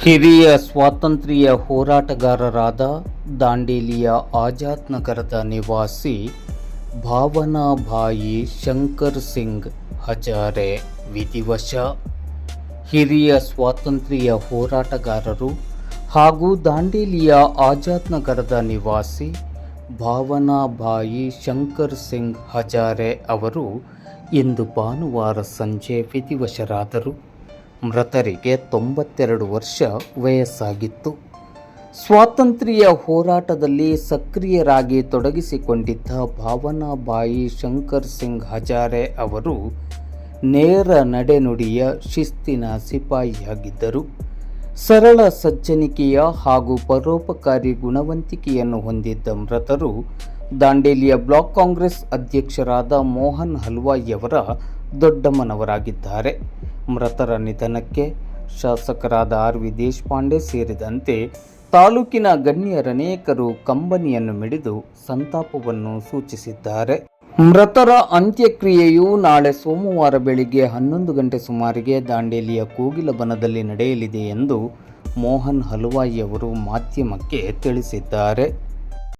ಹಿರಿಯ ಸ್ವಾತಂತ್ರ್ಯ ಹೋರಾಟಗಾರರಾದ ದಾಂಡೇಲಿಯ ಆಜಾದ್ ನಗರದ ನಿವಾಸಿ ಭಾವನಾಬಾಯಿ ಶಂಕರ್ ಸಿಂಗ್ ಹಜಾರೆ ವಿಧಿವಶ. ಹಿರಿಯ ಸ್ವಾತಂತ್ರ್ಯ ಹೋರಾಟಗಾರರು ಹಾಗೂ ದಾಂಡೇಲಿಯ ಆಜಾದ್ ನಗರದ ನಿವಾಸಿ ಭಾವನಾಬಾಯಿ ಶಂಕರ್ ಸಿಂಗ್ ಹಜಾರೆ ಅವರು ಇಂದು ಭಾನುವಾರ ಸಂಜೆ ವಿಧಿವಶರಾದರು. ಮೃತರಿಗೆ 92 ವರ್ಷ ವಯಸ್ಸಾಗಿತ್ತು. ಸ್ವಾತಂತ್ರ್ಯ ಹೋರಾಟದಲ್ಲಿ ಸಕ್ರಿಯರಾಗಿ ತೊಡಗಿಸಿಕೊಂಡಿದ್ದ ಭಾವನಾಬಾಯಿ ಶಂಕರ್ ಸಿಂಗ್ ಹಜಾರೆ ಅವರು ನೇರ ನಡೆನುಡಿಯ ಶಿಸ್ತಿನ ಸಿಪಾಯಿಯಾಗಿದ್ದರು. ಸರಳ ಸಜ್ಜನಿಕೆಯ ಹಾಗೂ ಪರೋಪಕಾರಿ ಗುಣವಂತಿಕೆಯನ್ನು ಹೊಂದಿದ್ದ ಮೃತರು ದಾಂಡೇಲಿಯ ಬ್ಲಾಕ್ ಕಾಂಗ್ರೆಸ್ ಅಧ್ಯಕ್ಷರಾದ ಮೋಹನ್ ಹಲ್ವಾಯಿಯವರ ದೊಡ್ಡಮ್ಮನವರಾಗಿದ್ದಾರೆ. ಮೃತರ ನಿಧನಕ್ಕೆ ಶಾಸಕರಾದ ಆರ್.ವಿ. ದೇಶಪಾಂಡೆ ಸೇರಿದಂತೆ ತಾಲೂಕಿನ ಗಣ್ಯರನೇಕರು ಕಂಬನಿಯನ್ನು ಮಿಡಿದು ಸಂತಾಪವನ್ನು ಸೂಚಿಸಿದ್ದಾರೆ. ಮೃತರ ಅಂತ್ಯಕ್ರಿಯೆಯು ನಾಳೆ ಸೋಮವಾರ ಬೆಳಿಗ್ಗೆ 11 ಗಂಟೆ ಸುಮಾರಿಗೆ ದಾಂಡೇಲಿಯ ಕೋಗಿಲಬನದಲ್ಲಿ ನಡೆಯಲಿದೆ ಎಂದು ಮೋಹನ್ ಹಲ್ವಾಯಿಯವರು ಮಾಧ್ಯಮಕ್ಕೆ ತಿಳಿಸಿದ್ದಾರೆ.